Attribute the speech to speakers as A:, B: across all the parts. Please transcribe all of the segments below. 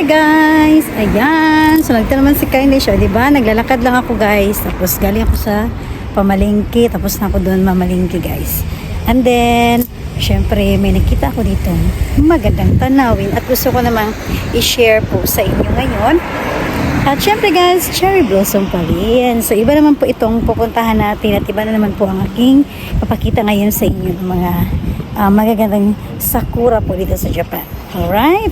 A: Hi guys! Ayan, so nagta naman si Kylie siya, diba? Naglalakad lang ako guys, tapos galing ako sa pamalingki, tapos na ako doon mamalingki guys. And then, syempre may nakita ako dito magandang tanawin at gusto ko namang i-share po sa inyo ngayon. At syempre guys, cherry blossom pa rin. So iba naman po itong pupuntahan natin at iba na naman po ang aking papakita ngayon sa inyo ng mga magagandang sakura po dito sa Japan. Alright?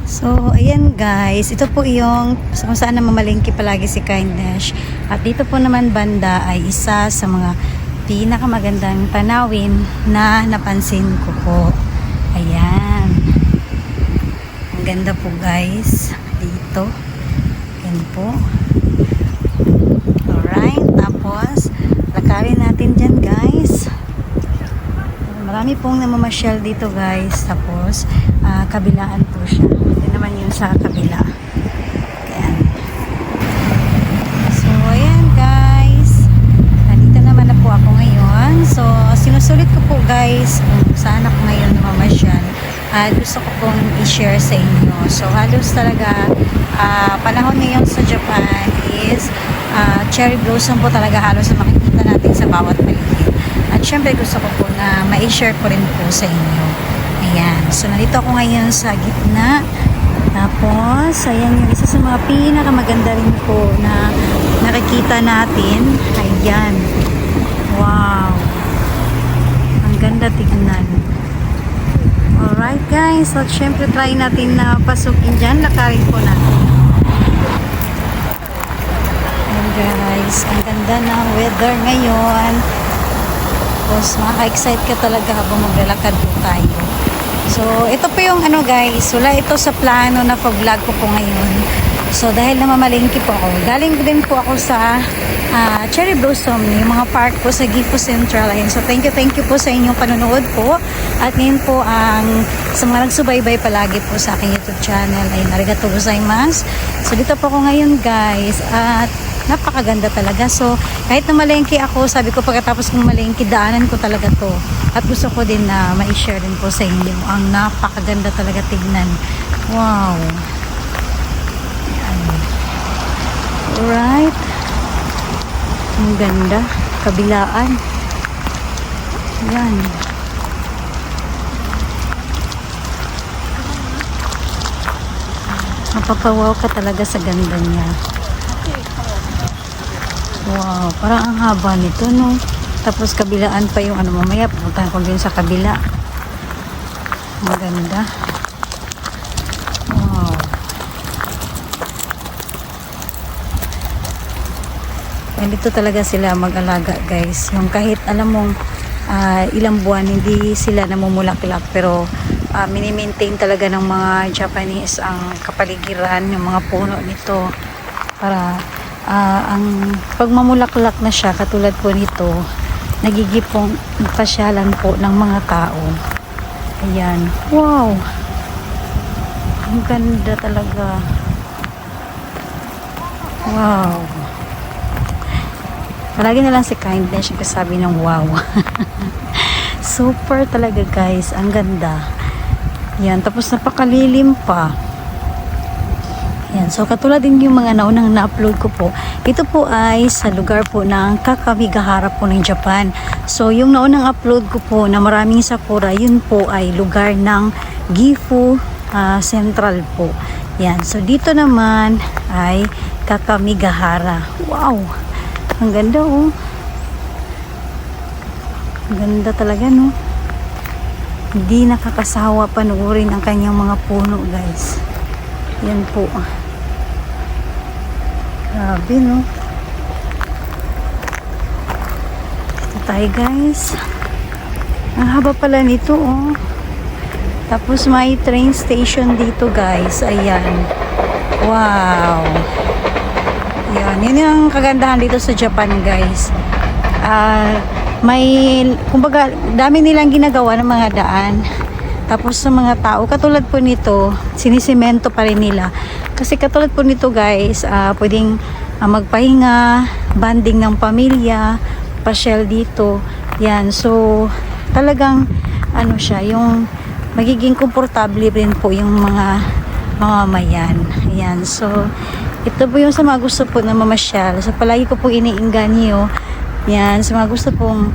A: So, ayan guys, ito po yung kung saan na mamalingki palagi si Kindness. At dito po naman banda ay isa sa mga pinakamagandang tanawin na napansin ko po. Ayan. Ang ganda po guys. Dito. Ayan po. Alright. Tapos, lakarin natin dyan guys. Marami pong namamasyal dito guys. Tapos, kabilaan po siya. Ito naman yun sa kabila. Ayan. So, ayan guys. Nandito naman na po ako ngayon. So, sinusulit ko po guys kung saan ako ngayon namamasyal. Gusto ko pong i-share sa inyo. So, halos talaga panahon ngayon sa Japan is cherry blossom po talaga halos na makikita natin sa bawat paligid. At syempre gusto ko po na ma-share ko rin po sa inyo. Ayan. So, nandito ako ngayon sa gitna. Tapos, ayan yung isa sa mga pinakamaganda rin po na nakikita natin. Ayan. Wow. Ang ganda tignan. Alright guys. So, syempre try natin na pasukin dyan. Lakarin po natin. Ayan guys. Ang ganda ng weather ngayon. Tapos, makaka-excite ka talaga habang maglalakad po tayo. So, ito po yung ano guys, wala ito sa plano na pag-vlog ko po ngayon. So, dahil namamalingki po ako, galing din po ako sa Cherry Blossom, yung mga park po sa Gifu Central. Ayun. So, thank you po sa inyong panonood po. At ngayon po, sa mga nagsubaybay palagi po sa aking YouTube channel, ay arigatou gozaimasu. So, dito po ako ngayon guys, at napakaganda talaga. So, kahit na malengke ako, sabi ko pagkatapos kong malengke, daanan ko talaga to. At gusto ko din na ma-share din po sa inyo. Ang napakaganda talaga tignan. Wow. Ayan. Alright. Ang ganda. Kabilaan. Ayan. Mapapawaw ka talaga sa ganda niya. Wow, parang ang haba nito, no? Tapos kabilaan pa yung ano, mamaya pupuntahan ko din sa kabila. Maganda. Wow. Ganito talaga sila mag-alaga, guys. Yung kahit alam mong ilang buwan hindi sila namumulaklak, pero mini-maintain talaga ng mga Japanese ang kapaligiran, yung mga puno nito para ang pagmamulaklak na siya, katulad po nito, nagigipong pasyalan po ng mga tao. Ayan. Wow! Ang ganda talaga. Wow! Palagi na lang si Kindness yung kasabi ng wow. Super talaga guys. Ang ganda. Ayan. Tapos napakalilim pa. Yan. So, katulad din yung mga naunang na-upload ko po. Ito po ay sa lugar po ng Kakamigahara po ng Japan. So, yung naunang upload ko po na maraming sakura, yun po ay lugar ng Gifu Central po. Yan. So, dito naman ay Kakamigahara. Wow! Ang ganda oh. Ang ganda talaga no. Hindi nakakasawa panuorin ang kanyang mga puno guys. Yan po. Grabe, no? Ito tayo, guys. Ang haba pala nito, oh. Tapos, may train station dito, guys. Ayan. Wow. Yan. Yun yung kagandahan dito sa Japan, guys. Kumbaga, dami nilang ginagawa ng mga daan. Tapos sa mga tao, katulad po nito, sinisemento pa rin nila. Kasi katulad po nito guys, pwedeng magpahinga, banding ng pamilya, pasyal dito. Yan, so talagang ano siya, yung magiging komportable rin po yung mga mamamayan. Ayan, so ito po yung sa mga gusto po na mamasyal. So palagi ko po iniinganyo yan sa mga gusto pong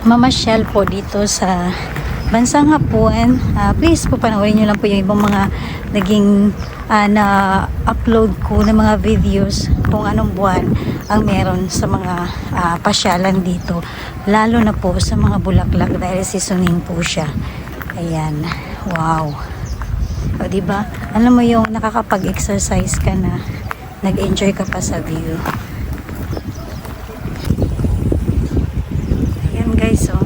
A: mamasyal po dito sa bansang Hapon. Please po panoorin nyo lang po yung ibang mga naging na-upload ko ng mga videos kung anong buwan ang meron sa mga pasyalan dito, lalo na po sa mga bulaklak dahil seasoning po siya. Ayan, wow. O diba, alam mo yung nakakapag-exercise ka na, nag-enjoy ka pa sa view. Ayan guys, oh.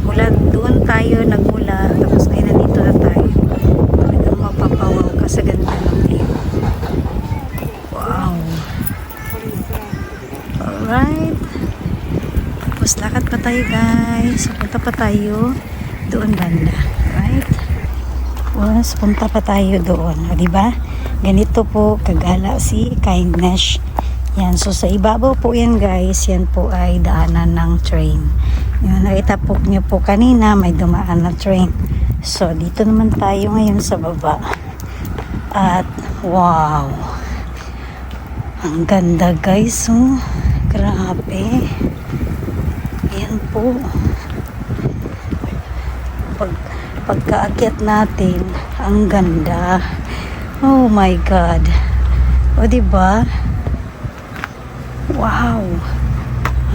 A: Mula doon tayo nagmula, tapos ngayon nandito na tayo. Talagang mapapawaw ka sa ganda ng view. Wow. Alright. Tapos lakad pa tayo guys. Punta pa tayo doon banda. Right? Tapos punta pa tayo doon. O diba? Ganito po kagala si Kindness. Yan. So sa ibabaw po yan guys. Yan po ay daanan ng train. Yung nakita po nyo po kanina, may dumaan na train. So, dito naman tayo ngayon sa baba. At, wow. Ang ganda guys, oh. Grabe. Ayan po. Pagkaakyat natin, ang ganda. Oh my God. O, diba? Wow.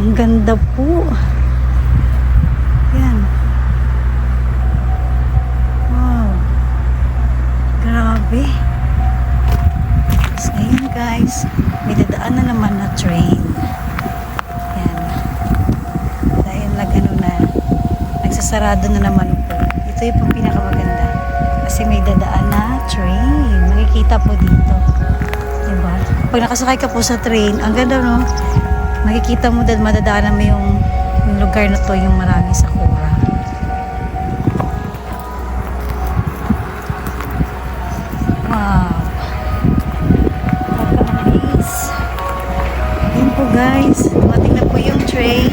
A: Ang ganda po. Yan. Wow. Grabe. So, ngayon guys, may dadaan na naman na train. Yan. Dahil nagsasarado na naman po. Ito yung pinakamaganda. Kasi may dadaan na train. Makikita po dito. Diba? Pag nakasakay ka po sa train, ang ganda no? Makikita mo dahil madadaanan mo yung lugar na to, yung maraming sakura. Wow. Napaka-nice. Yun po guys. Dumating na po yung train.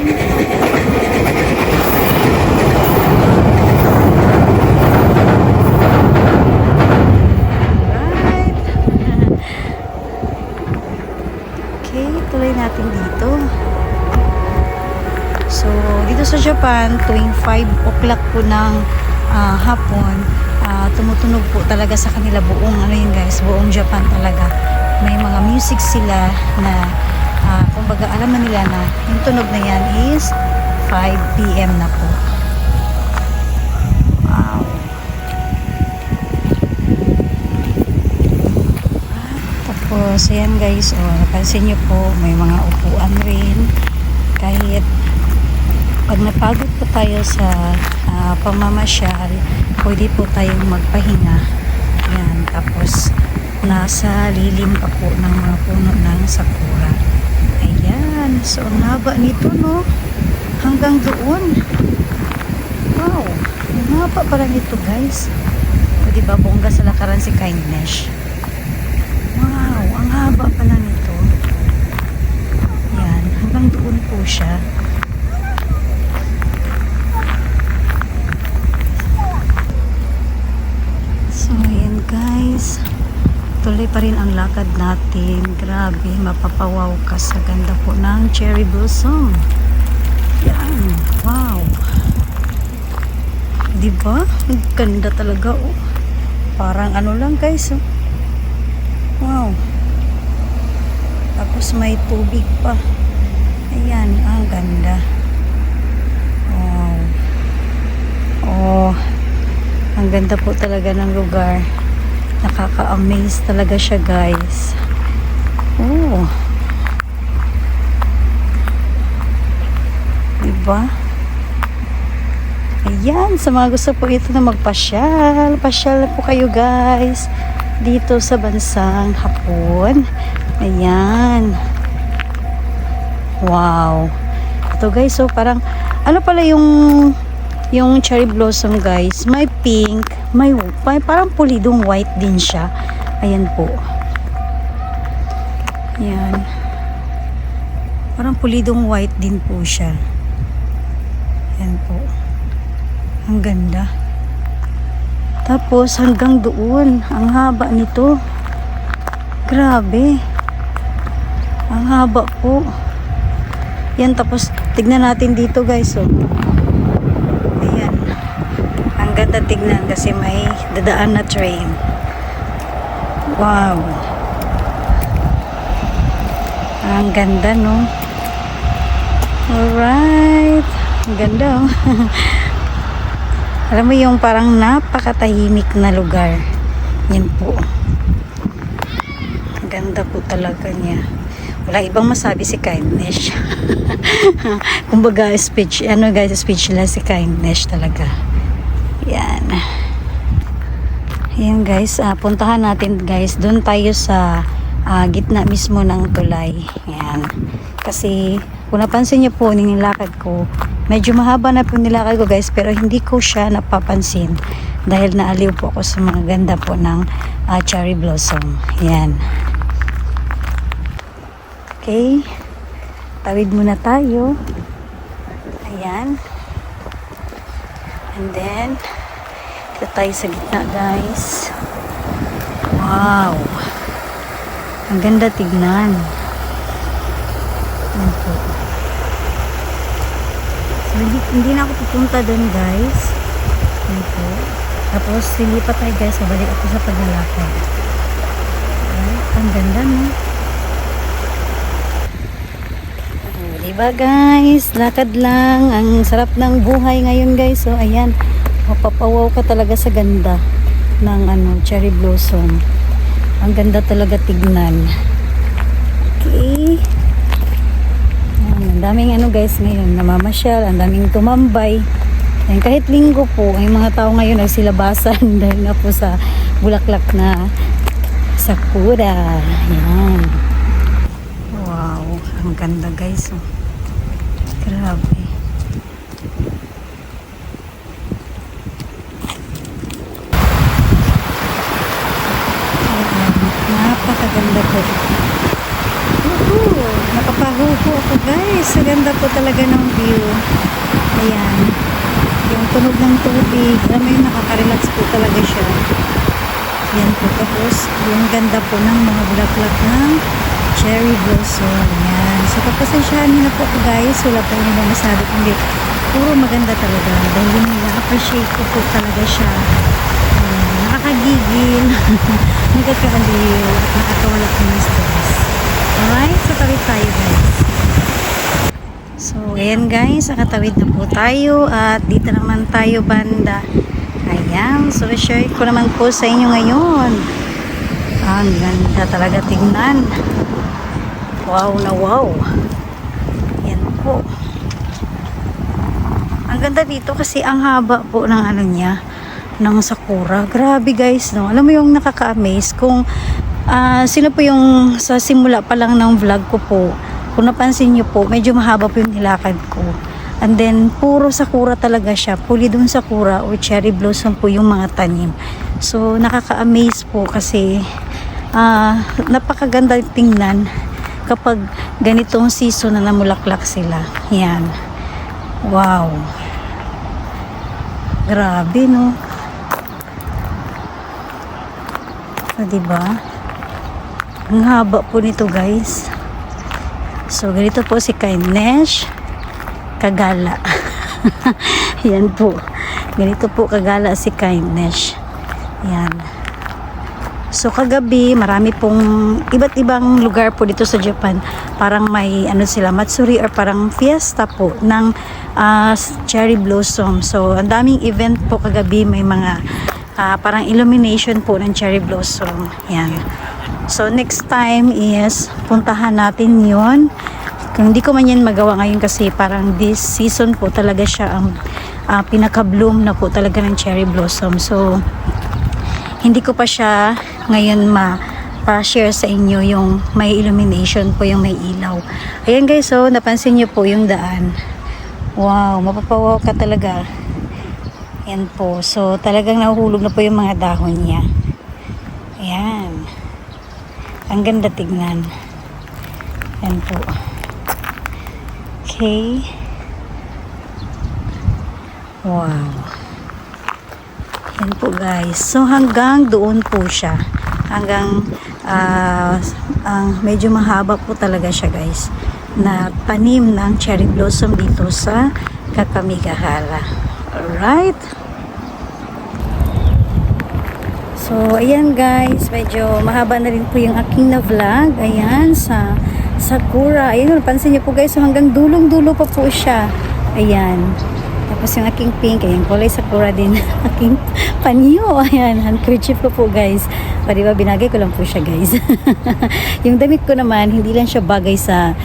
A: Alright. Okay, tuloy natin dito. So, dito sa Japan, tuwing 5 o'clock po ng hapon, tumutunog po talaga sa kanila buong, ano yun guys, buong Japan talaga. May mga music sila na, kumbaga alam na nila na yung tunog na yan is 5 PM na po. Wow. Tapos, ayan guys, napansin nyo po, may mga upuan rin. Kahit pag napagod po tayo sa pamamasyal, pwede po tayong magpahinga. Yan. Tapos, nasa lilim pa po ng mga puno ng sakura. Ayan. So, ang haba nito, no? Hanggang doon. Wow. Ang haba pala nito, guys. O, diba, bongga sa lakaran si Kindness. Wow. Ang haba pala nito. Yan. Hanggang doon po siya. So, ayan guys. Tuloy pa rin ang lakad natin. Grabe, mapapawaw ka sa ganda po ng cherry blossom. Yan. Wow. Diba? Ang ganda talaga, oh. Parang ano lang guys, oh. Wow. Tapos may tubig pa. Ayan, ang ganda. Wow. Oh. Ang ganda po talaga ng lugar. Nakaka-amaze talaga siya guys. Oh. Diba? Ayan, sa mga gusto po ito na magpasyal, pasyal po kayo guys dito sa bansang Hapon. Ayan. Wow. Ito guys, so parang ano pala yung cherry blossom guys, may pink, may parang pulidong white din siya. Ayan po. Ayan. Parang pulidong white din po siya. Ayan po. Ang ganda. Tapos hanggang doon, ang haba nito. Grabe. Ang haba po. Yan, tapos tignan natin dito guys, oh. Ayan. Ang ganda tignan kasi may dadaan na train. Wow. Ang ganda, no? Alright. Ang ganda, oh. Alam mo yung parang napakatahimik na lugar. Yan po. Ang ganda po talaga niya. Wala ibang masabi si Kindness. Kumbaga speechless si Kindness talaga. Yan. Yan guys, puntahan natin guys. Doon tayo sa gitna mismo ng tulay. Yan. Kasi kung napansin niyo po nilakad ko, medyo mahaba na po nilakad ko guys, pero hindi ko siya napapansin dahil naaliw po ako sa mga ganda po ng cherry blossom. Yan. Okay. Tawid muna tayo. Ayan. And then, dito tayo sa gitna guys. Wow. Ang ganda tignan. Ayan po. So, hindi na ako pupunta doon guys. Ayan po. Tapos, silipat tayo guys. Mabalik ako sa paglalakad. Alright. Ang ganda, no? Diba guys, lakad lang. Ang sarap ng buhay ngayon guys. So ayan, mapapawaw ka talaga sa ganda ng cherry blossom. Ang ganda talaga tignan. Okay. Ang daming guys ngayon namamasyal, ang daming tumambay. And kahit linggo po, ay mga tao ngayon nagsilabasan dahil nga po sa bulaklak na sakura. Ayan. Wow, ang ganda guys. Oh. Grabe. Napakaganda po. Nakapahupo ako guys. Ang ganda po talaga ng view. Ayan. Yung tunog ng tubig. Alam mo yung nakaka-relax po talaga siya. Yan po. Tapos yung ganda po ng mga bulaklak ng cherry blossom. Yan. So, pagpasensyahan nyo na po ako guys. Wala po nila masabi. Kundi, puro maganda talaga. Dahil na-appreciate ko po talaga siya. Nakakagigil. Nagkakaaliw. Nakakawala ko ng stress. Alright? So, tawid tayo guys. So, ayan guys. Nakatawid na po tayo. At dito naman tayo banda. Ayan. So, share ko naman po sa inyo ngayon. Ang ganda talaga tingnan. Wow na wow. Yan po. Ang ganda dito kasi ang haba po ng niya, ng sakura. Grabe guys, no? Alam mo yung nakaka-amaze kung sino po yung sa simula pa lang ng vlog ko po. Kung napansin nyo po, medyo mahaba po yung nilakad ko. And then, puro sakura talaga siya. Puli dun sakura o cherry blossom po yung mga tanim. So, nakaka-amaze po kasi napakaganda tingnan kapag ganitong season na namulaklak sila. Yan. Wow. Grabe, no? So, diba? Ang haba po nito, guys. So, ganito po si Kindness kagala. Yan po. Ganito po kagala si Kindness. Yan. So kagabi, marami pong iba't ibang lugar po dito sa Japan. Parang may sila, matsuri or parang fiesta po ng cherry blossom. So ang daming event po kagabi, may mga parang illumination po ng cherry blossom. Yan. So next time is puntahan natin yon. Kung hindi ko man yan magawa ngayon kasi parang this season po talaga siya ang pinaka-bloom na po talaga ng cherry blossom. So hindi ko pa siya ngayon pa-share sa inyo yung may illumination po, yung may ilaw. Ayan guys, so napansin nyo po yung daan. Wow, mapapawaw ka talaga. Ayan po. So talagang nahuhulog na po yung mga dahon niya. Ayan. Ang ganda tignan. Ayan po. Okay. Wow. Yan po guys. So hanggang doon po siya. Hanggang medyo mahaba po talaga siya guys. Na tanim ng cherry blossom dito sa Kakamigahara. Alright. So ayan guys. Medyo mahaba na rin po yung aking na vlog. Ayan sa Sakura. Ayan, pansin niyo po guys. So hanggang dulong-dulo pa po siya. Ayan. Tapos yung aking pink, ayan, kulay sakura din. Aking panyo, ayan, handkerchief ko po guys. O diba, binagay ko lang po siya guys. Yung damit ko naman, hindi lang siya bagay sa,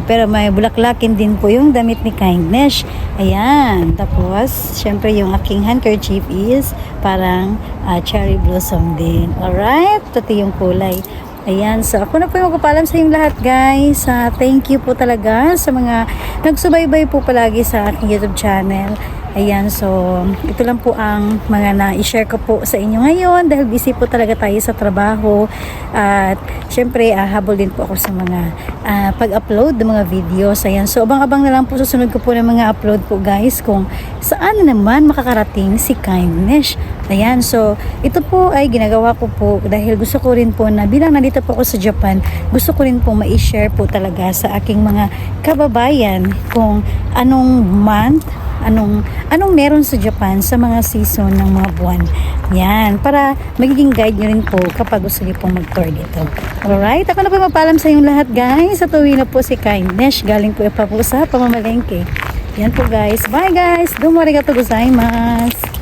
A: pero may bulaklakin din po yung damit ni Kindness. Ayan, tapos, syempre yung aking handkerchief is parang cherry blossom din. Alright, ito yung kulay. Ayan, so ako na po yung magpapalam sa inyong lahat guys. Thank you po talaga sa mga nagsubaybay po palagi sa aking YouTube channel. Ayan, so ito lang po ang mga na-share ko po sa inyo ngayon dahil busy po talaga tayo sa trabaho. At syempre, habol din po ako sa mga pag-upload ng mga videos. Ayan, so abang-abang na lang po susunod ko po ng mga upload po guys kung saan naman makakarating si Kindness. Ayan, so ito po ay ginagawa ko po dahil gusto ko rin po na bilang nandito po ako sa Japan, gusto ko rin po ma-share po talaga sa aking mga kababayan kung anong month, anong meron sa Japan sa mga season ng mga buwan. Yan, para magiging guide nyo rin po kapag gusto nyo pong mag-tour dito. Alright, ako na po magpaalam sa inyong lahat guys. Sa tuwi na po si Kindness, galing po pa po sa pamamalengke. Yan po guys. Bye guys. Domo arigatou gozaimasu.